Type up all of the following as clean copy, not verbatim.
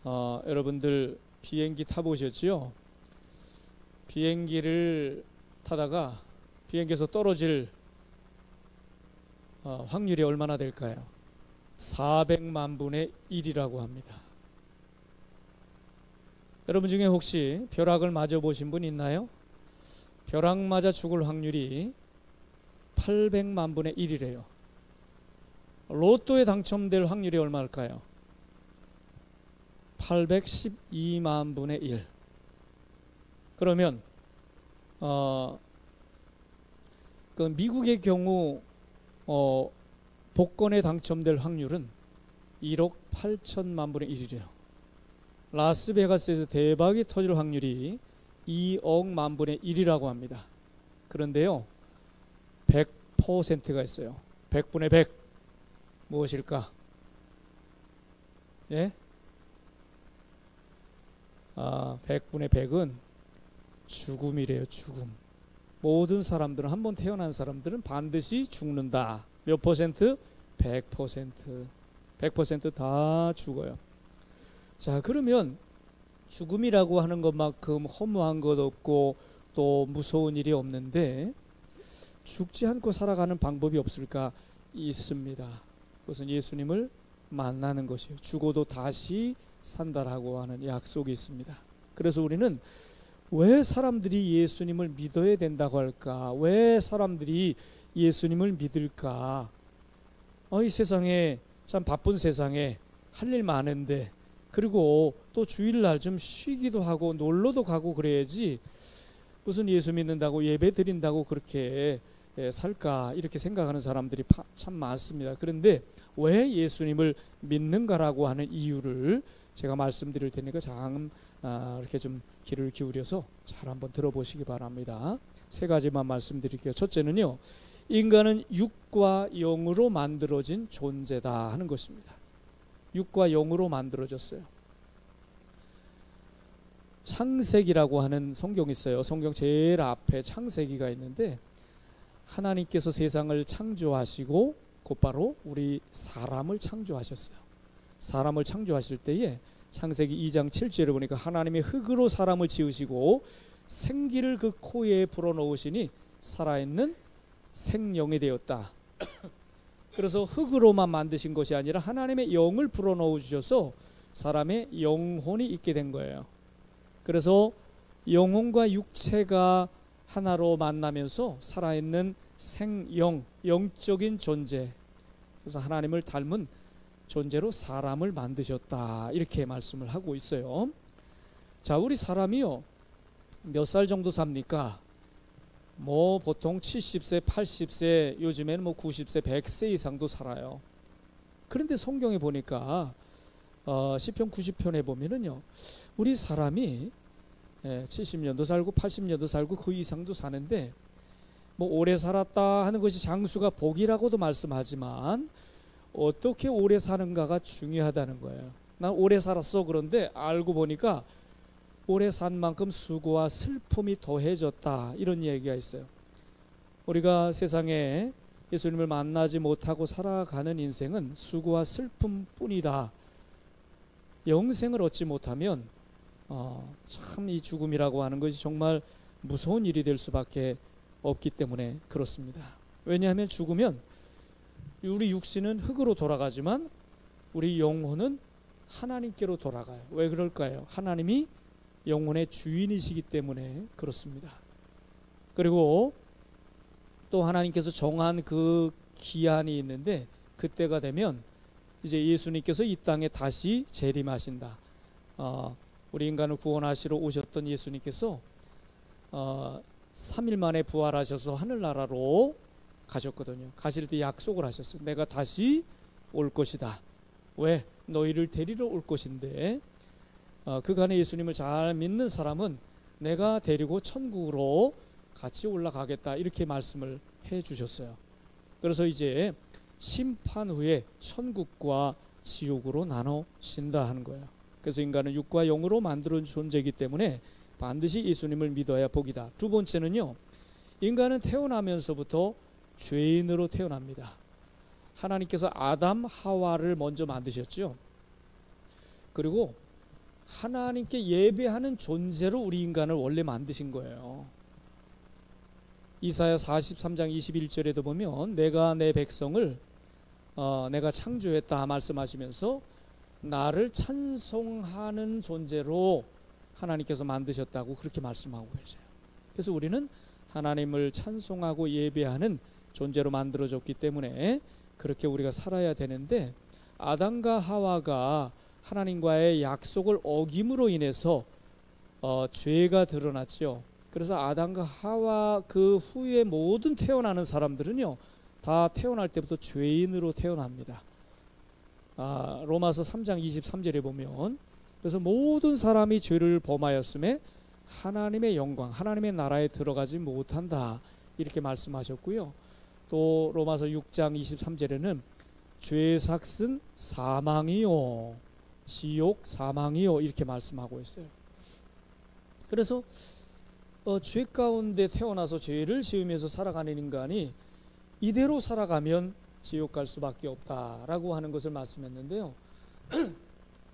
여러분들 비행기 타보셨죠? 비행기를 타다가 비행기에서 떨어질 확률이 얼마나 될까요? 400만 분의 1이라고 합니다. 여러분 중에 혹시 벼락을 맞아 보신 분 있나요? 벼락 맞아 죽을 확률이 800만 분의 1이래요. 로또에 당첨될 확률이 얼마일까요? 812만 분의 1. 그러면 그 미국의 경우 복권에 당첨될 확률은 1억 8천만 분의 1이래요. 라스베가스에서 대박이 터질 확률이 2억 만 분의 1이라고 합니다. 그런데요, 100%가 있어요. 100분의 100 무엇일까? 예? 100분의 100은 죽음이래요. 죽음. 모든 사람들은, 한번 태어난 사람들은 반드시 죽는다. 몇 퍼센트? 100%. 100% 다 죽어요. 자, 그러면 죽음이라고 하는 것만큼 허무한 것 없고 또 무서운 일이 없는데 죽지 않고 살아가는 방법이 없을까? 있습니다. 그것은 예수님을 만나는 것이에요. 죽어도 다시 산다라고 하는 약속이 있습니다. 그래서 우리는 왜 사람들이 예수님을 믿어야 된다고 할까? 왜 사람들이 예수님을 믿을까? 이 세상에, 참 바쁜 세상에 할 일 많은데, 그리고 또 주일날 좀 쉬기도 하고 놀러도 가고 그래야지 무슨 예수 믿는다고 예배 드린다고 그렇게 살까, 이렇게 생각하는 사람들이 참 많습니다. 그런데 왜 예수님을 믿는가라고 하는 이유를 제가 말씀드릴 테니까 이렇게 좀 귀를 기울여서 잘 한번 들어보시기 바랍니다. 세 가지만 말씀드릴게요. 첫째는요, 인간은 육과 영으로 만들어진 존재다 하는 것입니다. 육과 영으로 만들어졌어요. 창세기라고 하는 성경이 있어요. 성경 제일 앞에 창세기가 있는데, 하나님께서 세상을 창조하시고 곧바로 우리 사람을 창조하셨어요. 사람을 창조하실 때에 창세기 2장 7절에 보니까 하나님이 흙으로 사람을 지으시고 생기를 그 코에 불어넣으시니 살아있는 생명이 되었다. 그래서 흙으로만 만드신 것이 아니라 하나님의 영을 불어넣어 주셔서 사람의 영혼이 있게 된 거예요. 그래서 영혼과 육체가 하나로 만나면서 살아있는 생영, 영적인 존재, 그래서 하나님을 닮은 존재로 사람을 만드셨다, 이렇게 말씀을 하고 있어요. 자, 우리 사람이요, 몇 살 정도 삽니까? 보통 70세, 80세, 요즘에는 90세, 100세 이상도 살아요. 그런데 성경에 보니까 시편 90편에 보면은요, 우리 사람이 70년도 살고 80년도 살고 그 이상도 사는데, 오래 살았다 하는 것이 장수가 복이라고도 말씀하지만 어떻게 오래 사는가가 중요하다는 거예요. 난 오래 살았어. 그런데 알고 보니까 오래 산 만큼 수고와 슬픔이 더해졌다, 이런 얘기가 있어요. 우리가 세상에 예수님을 만나지 못하고 살아가는 인생은 수고와 슬픔뿐이다. 영생을 얻지 못하면 참 이 죽음이라고 하는 것이 정말 무서운 일이 될 수밖에 없기 때문에 그렇습니다. 왜냐하면 죽으면 우리 육신은 흙으로 돌아가지만 우리 영혼은 하나님께로 돌아가요. 왜 그럴까요? 하나님이 영혼의 주인이시기 때문에 그렇습니다. 그리고 또 하나님께서 정한 그 기한이 있는데, 그때가 되면 이제 예수님께서 이 땅에 다시 재림하신다. 우리 인간을 구원하시러 오셨던 예수님께서 3일 만에 부활하셔서 하늘나라로 가셨거든요. 가실 때 약속을 하셨어요. 내가 다시 올 것이다. 왜? 너희를 데리러 올 것인데, 그간에 예수님을 잘 믿는 사람은 내가 데리고 천국으로 같이 올라가겠다, 이렇게 말씀을 해 주셨어요. 그래서 이제 심판 후에 천국과 지옥으로 나눠진다 하는 거예요. 그래서 인간은 육과 영으로 만들어진 존재이기 때문에 반드시 예수님을 믿어야 복이다. 두 번째는요, 인간은 태어나면서부터 죄인으로 태어납니다. 하나님께서 아담, 하와를 먼저 만드셨죠. 그리고 하나님께 예배하는 존재로 우리 인간을 원래 만드신 거예요. 이사야 43장 21절에도 보면 내가 내 백성을 내가 창조했다 말씀하시면서 나를 찬송하는 존재로 하나님께서 만드셨다고 그렇게 말씀하고 계세요. 그래서 우리는 하나님을 찬송하고 예배하는 존재로 만들어졌기 때문에 그렇게 우리가 살아야 되는데, 아담과 하와가 하나님과의 약속을 어김으로 인해서 죄가 드러났죠. 그래서 아담과 하와 그 후에 모든 태어나는 사람들은요, 다 태어날 때부터 죄인으로 태어납니다. 로마서 3장 23절에 보면, 그래서 모든 사람이 죄를 범하였음에 하나님의 영광, 하나님의 나라에 들어가지 못한다, 이렇게 말씀하셨고요. 또 로마서 6장 23절에는 죄의 삭은 사망이요, 지옥 사망이요, 이렇게 말씀하고 있어요. 그래서 죄 가운데 태어나서 죄를 지으면서 살아가는 인간이 이대로 살아가면 지옥 갈 수밖에 없다라고 하는 것을 말씀했는데요.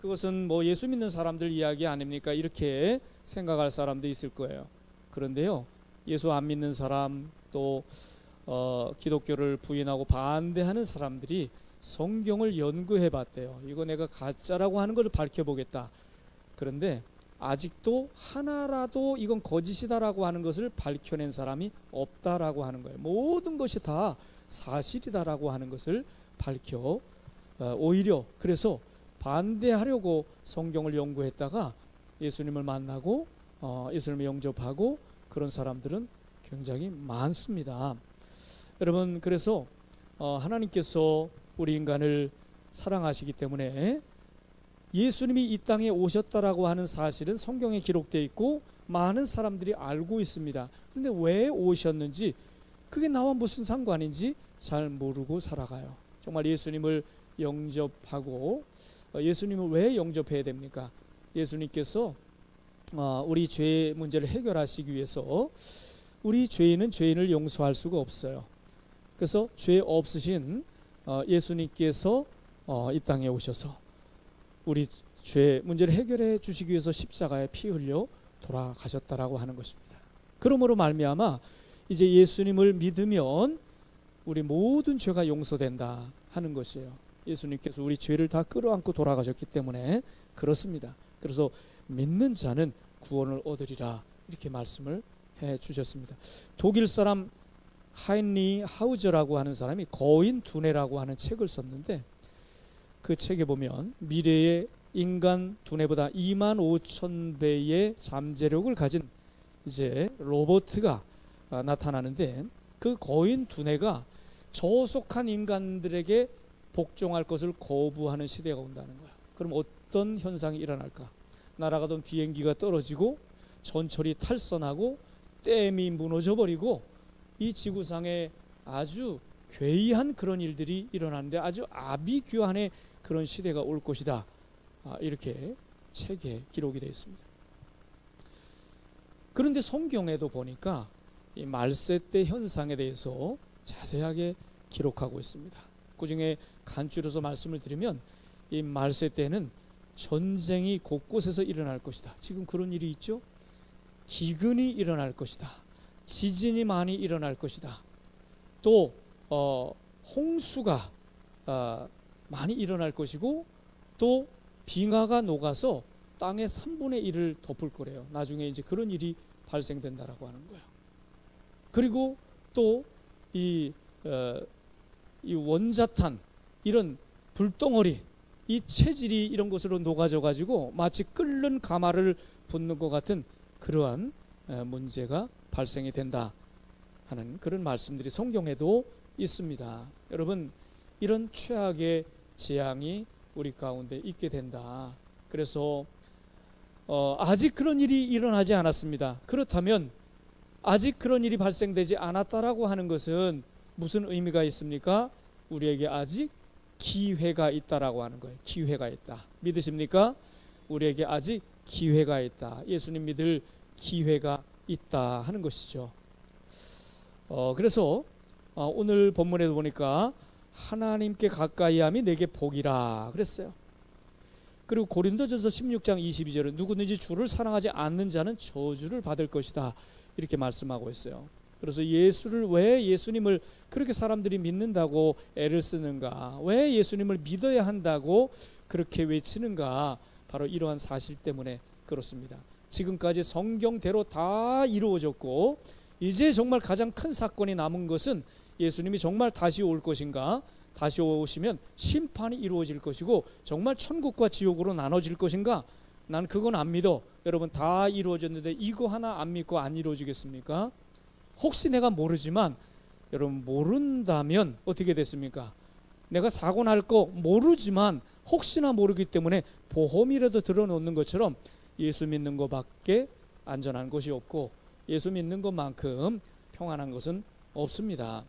그것은 뭐 예수 믿는 사람들 이야기 아닙니까? 이렇게 생각할 사람도 있을 거예요. 그런데요, 예수 안 믿는 사람, 또 기독교를 부인하고 반대하는 사람들이 성경을 연구해 봤대요. 이거 내가 가짜라고 하는 걸 밝혀보겠다. 그런데 아직도 하나라도 이건 거짓이다라고 하는 것을 밝혀낸 사람이 없다라고 하는 거예요. 모든 것이 다 사실이다라고 하는 것을 밝혀 오히려 그래서 반대하려고 성경을 연구했다가 예수님을 만나고 예수님을 영접하고 그런 사람들은 굉장히 많습니다. 여러분, 그래서 하나님께서 우리 인간을 사랑하시기 때문에 예수님이 이 땅에 오셨다라고 하는 사실은 성경에 기록되어 있고 많은 사람들이 알고 있습니다. 그런데 왜 오셨는지, 그게 나와 무슨 상관인지 잘 모르고 살아가요. 정말 예수님을 영접하고, 예수님을 왜 영접해야 됩니까? 예수님께서 우리 죄의 문제를 해결하시기 위해서, 우리 죄인은 죄인을 용서할 수가 없어요. 그래서 죄 없으신 예수님께서 이 땅에 오셔서 우리 죄 문제를 해결해 주시기 위해서 십자가에 피 흘려 돌아가셨다라고 하는 것입니다. 그러므로 말미암아 이제 예수님을 믿으면 우리 모든 죄가 용서된다 하는 것이에요. 예수님께서 우리 죄를 다 끌어안고 돌아가셨기 때문에 그렇습니다. 그래서 믿는 자는 구원을 얻으리라, 이렇게 말씀을 해 주셨습니다. 독일 사람 하인리 하우저라고 하는 사람이 거인 두뇌라고 하는 책을 썼는데, 그 책에 보면 미래의 인간 두뇌보다 25,000배의 잠재력을 가진 이제 로봇가 나타나는데, 그 거인 두뇌가 저속한 인간들에게 복종할 것을 거부하는 시대가 온다는 거야. 그럼 어떤 현상이 일어날까? 날아가던 비행기가 떨어지고 전철이 탈선하고 댐이 무너져 버리고 이 지구상에 아주 괴이한 그런 일들이 일어나는데 아주 아비규환의 그런 시대가 올 것이다, 이렇게 책에 기록이 되어 있습니다. 그런데 성경에도 보니까 이 말세 때 현상에 대해서 자세하게 기록하고 있습니다. 그중에 간추려서 말씀을 드리면, 이 말세 때는 전쟁이 곳곳에서 일어날 것이다. 지금 그런 일이 있죠. 기근이 일어날 것이다. 지진이 많이 일어날 것이다. 또 홍수가 많이 일어날 것이고, 또 빙하가 녹아서 땅의 3분의 1을 덮을 거래요. 나중에 이제 그런 일이 발생된다라고 하는 거예요. 그리고 또 이 원자탄, 이런 불덩어리, 이 체질이 이런 것으로 녹아져 가지고 마치 끓는 가마를 붓는 것 같은 그러한 문제가 발생이 된다 하는 그런 말씀들이 성경에도 있습니다. 여러분, 이런 최악의 재앙이 우리 가운데 있게 된다. 그래서 아직 그런 일이 일어나지 않았습니다. 그렇다면 아직 그런 일이 발생되지 않았다라고 하는 것은 무슨 의미가 있습니까? 우리에게 아직 기회가 있다라고 하는 거예요. 기회가 있다. 믿으십니까? 우리에게 아직 기회가 있다. 예수님 믿을 기회가 있다 하는 것이죠. 그래서 오늘 본문에도 보니까 하나님께 가까이함이 내게 복이라 그랬어요. 그리고 고린도전서 16장 22절은 누구든지 주를 사랑하지 않는 자는 저주를 받을 것이다, 이렇게 말씀하고 있어요. 그래서 왜 예수님을 그렇게 사람들이 믿는다고 애를 쓰는가, 왜 예수님을 믿어야 한다고 그렇게 외치는가, 바로 이러한 사실 때문에 그렇습니다. 지금까지 성경대로 다 이루어졌고 이제 정말 가장 큰 사건이 남은 것은 예수님이 정말 다시 올 것인가, 다시 오시면 심판이 이루어질 것이고 정말 천국과 지옥으로 나눠질 것인가, 난 그건 안 믿어. 여러분, 다 이루어졌는데 이거 하나 안 믿고 안 이루어지겠습니까? 혹시 내가 모르지만, 여러분 모른다면 어떻게 됐습니까? 내가 사고 날 거 모르지만 혹시나 모르기 때문에 보험이라도 들어놓는 것처럼 예수 믿는 것밖에 안전한 것이 없고 예수 믿는 것만큼 평안한 것은 없습니다.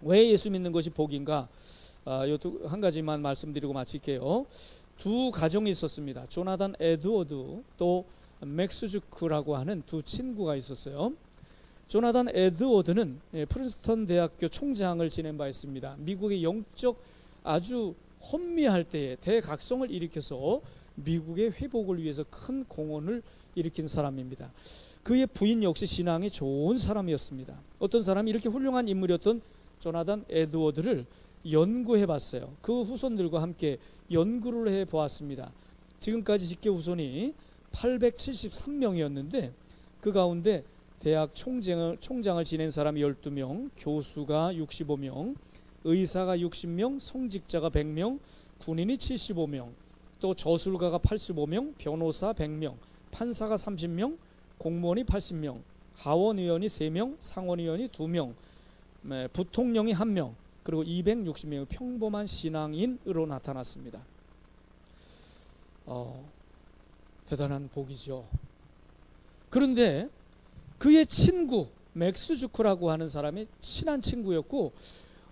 왜 예수 믿는 것이 복인가? 한 가지만 말씀드리고 마칠게요. 두 가정이 있었습니다. 조나단 에드워드 또 맥스 주크라고 하는 두 친구가 있었어요. 조나단 에드워드는 프린스턴 대학교 총장을 지낸 바 있습니다. 미국의 영적 아주 혼미할 때에 대각성을 일으켜서 미국의 회복을 위해서 큰 공헌을 일으킨 사람입니다. 그의 부인 역시 신앙이 좋은 사람이었습니다. 어떤 사람이 이렇게 훌륭한 인물이었던 조나단 에드워드를 연구해 봤어요. 그 후손들과 함께 연구를 해 보았습니다. 지금까지 직계 후손이 873명이었는데 그 가운데 대학 총장을 지낸 사람이 12명, 교수가 65명, 의사가 60명, 성직자가 100명, 군인이 75명, 또 저술가가 85명, 변호사 100명, 판사가 30명, 공무원이 80명, 하원의원이 3명, 상원의원이 2명, 부통령이 1명, 그리고 260명의 평범한 신앙인으로 나타났습니다. 대단한 복이죠. 그런데 그의 친구 맥스 주크라고 하는 사람이 친한 친구였고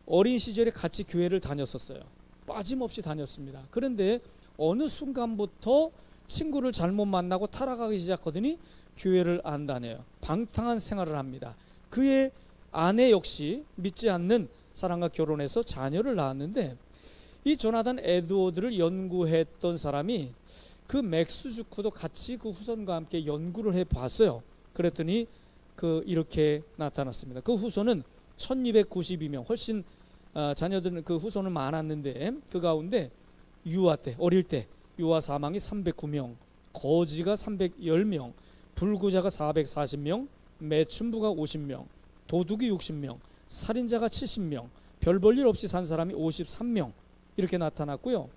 어린 시절에 같이 교회를 다녔었어요. 빠짐없이 다녔습니다. 그런데 어느 순간부터 친구를 잘못 만나고 타락하기 시작하더니 교회를 안 다녀요. 방탕한 생활을 합니다. 그의 아내 역시 믿지 않는 사람과 결혼해서 자녀를 낳았는데 이 조나단 에드워드를 연구했던 사람이 그 맥스 주크도 같이 그 후손과 함께 연구를 해봤어요. 그랬더니 이렇게 나타났습니다. 그 후손은 1292명, 훨씬 자녀들은 그 후손은 많았는데 그 가운데 유아 때, 어릴 때 유아 사망이 309명, 거지가 310명, 불구자가 440명, 매춘부가 50명, 도둑이 60명, 살인자가 70명, 별 볼 일 없이 산 사람이 53명, 이렇게 나타났고요.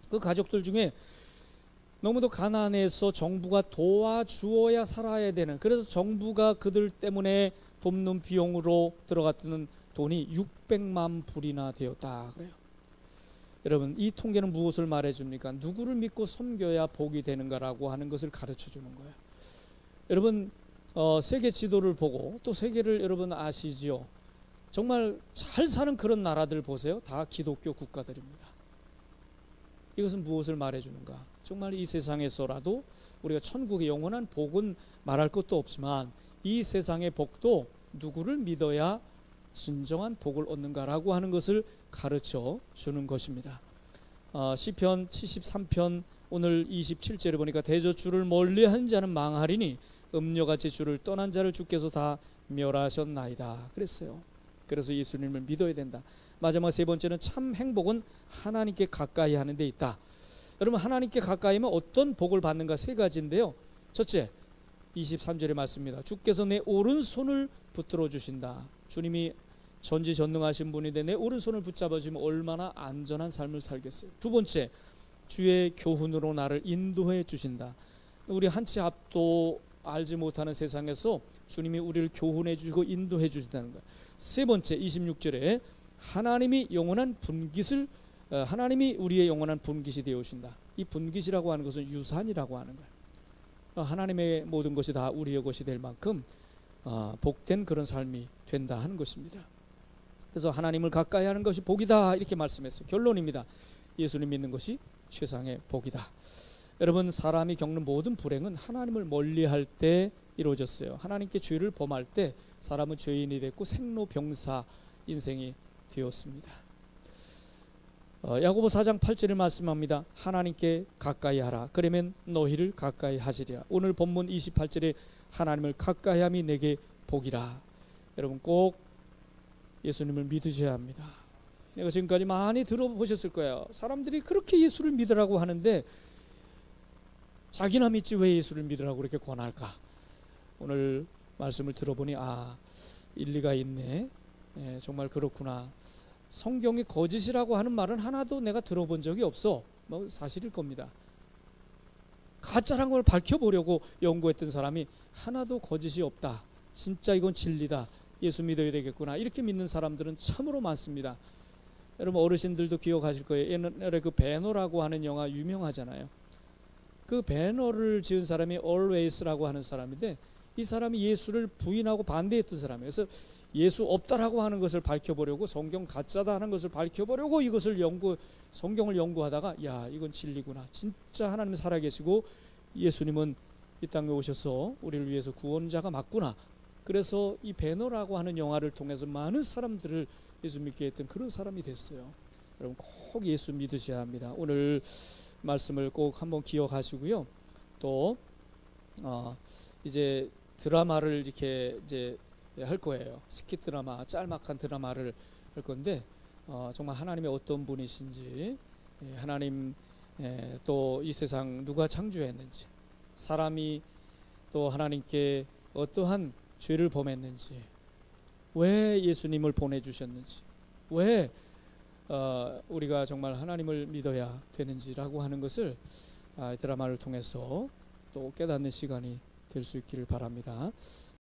그 가족들 중에 너무도 가난해서 정부가 도와주어야 살아야 되는, 그래서 정부가 그들 때문에 돕는 비용으로 들어갔던 돈이 600만 불이나 되었다 그래요. 여러분, 이 통계는 무엇을 말해줍니까? 누구를 믿고 섬겨야 복이 되는가라고 하는 것을 가르쳐주는 거예요. 여러분, 세계 지도를 보고 또 세계를 여러분 아시지요? 정말 잘 사는 그런 나라들 보세요. 다 기독교 국가들입니다. 이것은 무엇을 말해주는가? 정말 이 세상에서라도 우리가 천국의 영원한 복은 말할 것도 없지만 이 세상의 복도 누구를 믿어야 진정한 복을 얻는가라고 하는 것을 가르쳐 주는 것입니다. 시편 73편 오늘 27절에 보니까 대저 주를 멀리한 자는 망하리니 음녀같이 주를 떠난 자를 주께서 다 멸하셨나이다 그랬어요. 그래서 예수님을 믿어야 된다. 마지막 세 번째는 참 행복은 하나님께 가까이 하는 데 있다. 여러분, 하나님께 가까이면 어떤 복을 받는가? 세 가지인데요. 첫째, 23절의 말씀입니다. 주께서 내 오른손을 붙들어 주신다. 주님이 전지전능하신 분인데 내 오른손을 붙잡아주면 얼마나 안전한 삶을 살겠어요. 두 번째, 주의 교훈으로 나를 인도해 주신다. 우리 한 치 앞도 알지 못하는 세상에서 주님이 우리를 교훈해 주시고 인도해 주신다는 거예요. 세 번째, 26절에 하나님이 우리의 영원한 분깃이 되어오신다. 이 분깃이라고 하는 것은 유산이라고 하는 거예요. 하나님의 모든 것이 다 우리의 것이 될 만큼 복된 그런 삶이 된다 하는 것입니다. 그래서 하나님을 가까이 하는 것이 복이다 이렇게 말씀했어요. 결론입니다. 예수님 믿는 것이 최상의 복이다. 여러분, 사람이 겪는 모든 불행은 하나님을 멀리할 때 이루어졌어요. 하나님께 죄를 범할 때 사람은 죄인이 됐고 생로병사 인생이 되었습니다. 야고보 4장 8절에 말씀합니다. 하나님께 가까이 하라. 그러면 너희를 가까이 하시리라. 오늘 본문 28절에 하나님을 가까이 함이 내게 복이라. 여러분 꼭 예수님을 믿으셔야 합니다. 내가 지금까지 많이 들어보셨을 거예요. 사람들이 그렇게 예수를 믿으라고 하는데 자기나 믿지 왜 예수를 믿으라고 그렇게 권할까? 오늘 말씀을 들어보니 일리가 있네. 정말 그렇구나. 성경이 거짓이라고 하는 말은 하나도 내가 들어본 적이 없어. 사실일 겁니다. 가짜란 걸 밝혀보려고 연구했던 사람이 하나도 거짓이 없다. 진짜 이건 진리다. 예수 믿어야 되겠구나. 이렇게 믿는 사람들은 참으로 많습니다. 여러분 어르신들도 기억하실 거예요. 옛날에 그 배너라고 하는 영화 유명하잖아요. 그 배너를 지은 사람이 Always라고 하는 사람인데 이 사람이 예수를 부인하고 반대했던 사람이에요. 그래서 예수 없다라고 하는 것을 밝혀보려고 성경 가짜다 하는 것을 밝혀보려고 이것을 성경을 연구하다가 이건 진리구나. 진짜 하나님 살아계시고 예수님은 이 땅에 오셔서 우리를 위해서 구원자가 맞구나. 그래서 이 배너라고 하는 영화를 통해서 많은 사람들을 예수 믿게 했던 그런 사람이 됐어요. 여러분 꼭 예수 믿으셔야 합니다. 오늘 말씀을 꼭 한번 기억하시고요. 또 이제 드라마를 이렇게 이제 할 거예요. 스킷 드라마, 짤막한 드라마를 할 건데 정말 하나님의 어떤 분이신지, 하나님 또 이 세상 누가 창조했는지, 사람이 또 하나님께 어떠한 죄를 범했는지, 왜 예수님을 보내주셨는지, 왜 우리가 정말 하나님을 믿어야 되는지라고 하는 것을 드라마를 통해서 또 깨닫는 시간이 될 수 있기를 바랍니다.